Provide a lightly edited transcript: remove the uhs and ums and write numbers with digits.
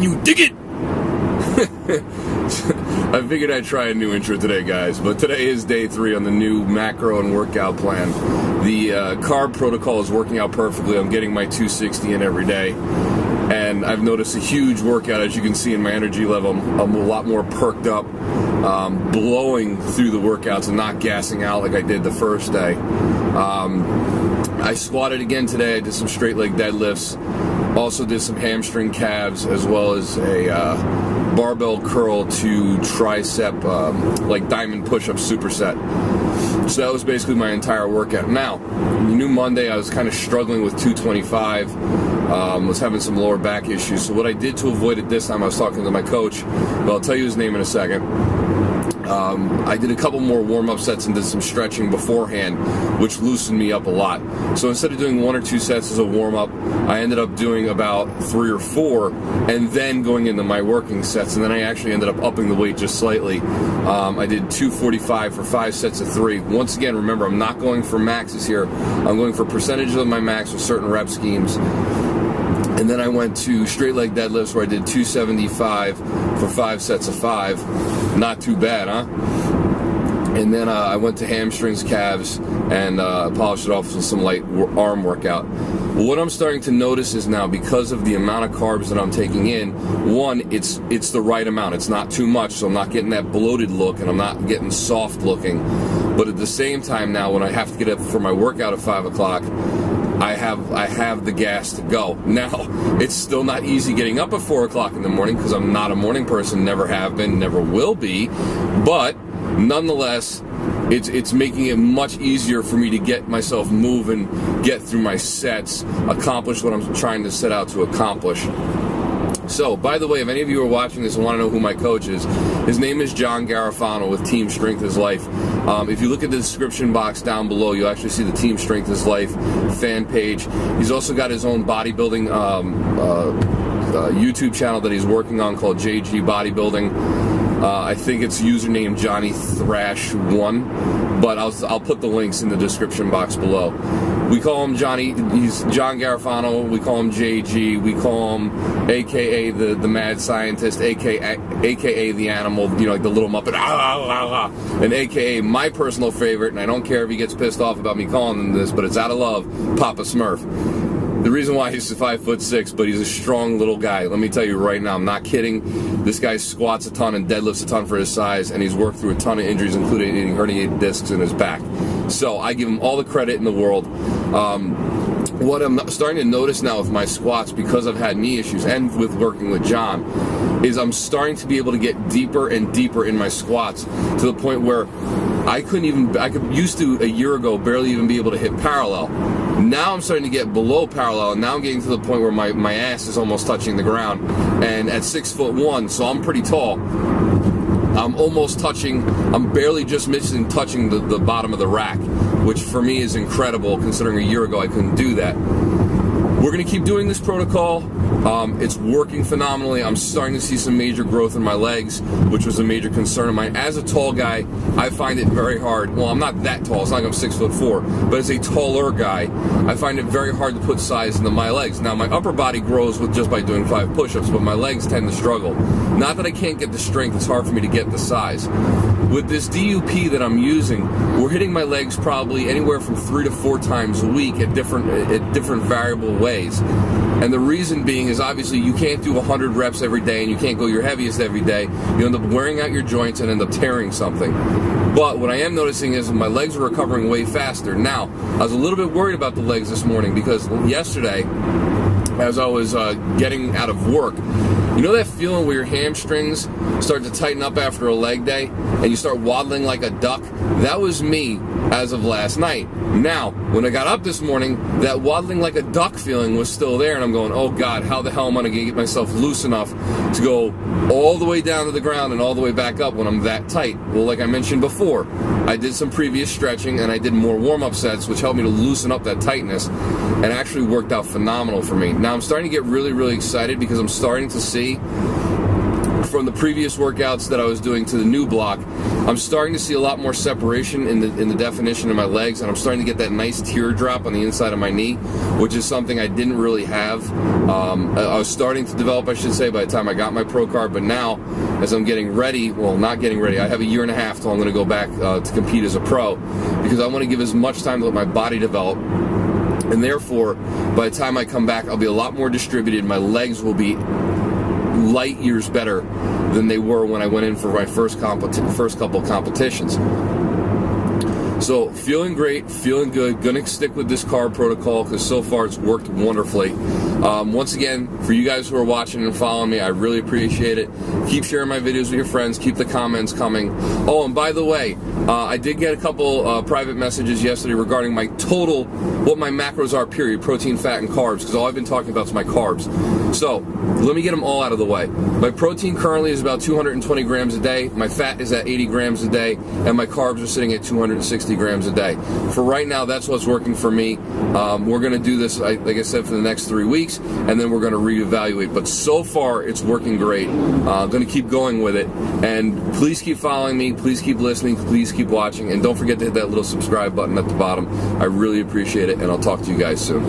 Can you dig it? I figured I'd try a new intro today, guys, but today is day 3 on the new macro and workout plan. The carb protocol is working out perfectly. I'm getting my 260 in every day, and I've noticed a huge workout. As you can see in my energy level, I'm a lot more perked up, blowing through the workouts and not gassing out like I did the first day. I squatted again today. I did some straight leg deadlifts, also did some hamstring calves, as well as a barbell curl to tricep, like diamond push-up superset. So that was basically my entire workout. Now, new Monday, I was kind of struggling with 225, was having some lower back issues. So what I did to avoid it this time, I was talking to my coach, but I'll tell you his name in a second. I did a couple more warm-up sets and did some stretching beforehand, which loosened me up a lot. So instead of doing 1 or 2 sets as a warm-up, I ended up doing about 3 or 4 and then going into my working sets, and then I actually ended up upping the weight just slightly. I did 245 for 5 sets of 3. Once again, remember, I'm not going for maxes here. I'm going for percentages of my max with certain rep schemes. And then I went to straight leg deadlifts where I did 275 for 5 sets of 5. Not too bad, huh? And then I went to hamstrings, calves, and polished it off with some light arm workout. Well, what I'm starting to notice is now, because of the amount of carbs that I'm taking in, one, it's the right amount. It's not too much, so I'm not getting that bloated look, and I'm not getting soft looking. But at the same time now, when I have to get up for my workout at 5 o'clock, I have the gas to go. Now, it's still not easy getting up at 4 o'clock in the morning because I'm not a morning person, never have been, never will be. But nonetheless, it's making it much easier for me to get myself moving, get through my sets, accomplish what I'm trying to set out to accomplish. So, by the way, if any of you are watching this and want to know who my coach is, his name is John Garofano with Team Strength is Life. If you look at the description box down below, you'll actually see the Team Strength is Life fan page. He's also got his own bodybuilding YouTube channel that he's working on called JG Bodybuilding. I think it's username Johnny Thrash 1, but I'll put the links in the description box below. We call him Johnny. He's John Garofano. We call him JG. We call him AKA the mad scientist, AKA the animal, you know, like the little Muppet, and AKA my personal favorite. And I don't care if he gets pissed off about me calling him this, but it's out of love, Papa Smurf. The reason why he's 5'6", but he's a strong little guy. Let me tell you right now, I'm not kidding. This guy squats a ton and deadlifts a ton for his size, and he's worked through a ton of injuries, including herniated discs in his back. So I give him all the credit in the world. What I'm starting to notice now with my squats, because I've had knee issues and with working with John, is I'm starting to be able to get deeper and deeper in my squats to the point where I used to a year ago barely even be able to hit parallel. Now I'm starting to get below parallel, and now I'm getting to the point where my ass is almost touching the ground. And at 6'1", so I'm pretty tall, I'm almost touching, I'm barely just missing touching the bottom of the rack, which for me is incredible considering a year ago I couldn't do that. We're going to keep doing this protocol. It's working phenomenally. I'm starting to see some major growth in my legs, which was a major concern of mine. As a tall guy, I find it very hard. Well, I'm not that tall. It's not like I'm 6'4", but as a taller guy, I find it very hard to put size into my legs. Now, my upper body grows with just by doing 5 push-ups, but my legs tend to struggle. Not that I can't get the strength, it's hard for me to get the size. With this DUP that I'm using, we're hitting my legs probably anywhere from 3 to 4 times a week at different variable ways. And the reason being is obviously you can't do 100 reps every day and you can't go your heaviest every day. You end up wearing out your joints and end up tearing something. But what I am noticing is my legs are recovering way faster. Now, I was a little bit worried about the legs this morning because yesterday, as I was getting out of work, you know that feeling where your hamstrings start to tighten up after a leg day and you start waddling like a duck? That was me as of last night. Now, when I got up this morning, that waddling like a duck feeling was still there, and I'm going, oh God, how the hell am I going to get myself loose enough to go all the way down to the ground and all the way back up when I'm that tight? Well, like I mentioned before, I did some previous stretching and I did more warm-up sets, which helped me to loosen up that tightness, and actually worked out phenomenal for me. Now I'm starting to get really, really excited because I'm starting to see from the previous workouts that I was doing to the new block, I'm starting to see a lot more separation in the definition of my legs, and I'm starting to get that nice teardrop on the inside of my knee, which is something I didn't really have. I was starting to develop, I should say, by the time I got my pro card, but now, as I'm getting ready, well, not getting ready, I have a year and a half till I'm going to go back to compete as a pro, because I want to give as much time to let my body develop, and therefore, by the time I come back, I'll be a lot more distributed. My legs will be light years better than they were when I went in for my first couple competitions. So feeling great, feeling good, gonna stick with this carb protocol because so far it's worked wonderfully. Once again, for you guys who are watching and following me, I really appreciate it. Keep sharing my videos with your friends, keep the comments coming. Oh, and by the way, I did get a couple private messages yesterday regarding my total, what my macros are, period, protein, fat, and carbs, because all I've been talking about is my carbs. So, let me get them all out of the way. My protein currently is about 220 grams a day, my fat is at 80 grams a day, and my carbs are sitting at 260 grams a day. For right now, that's what's working for me. We're going to do this, like I said, for the next 3 weeks, and then we're going to reevaluate. But so far, it's working great. Going to keep going with it. And please keep following me. Please keep listening. Please keep watching. And don't forget to hit that little subscribe button at the bottom. I really appreciate it, and I'll talk to you guys soon.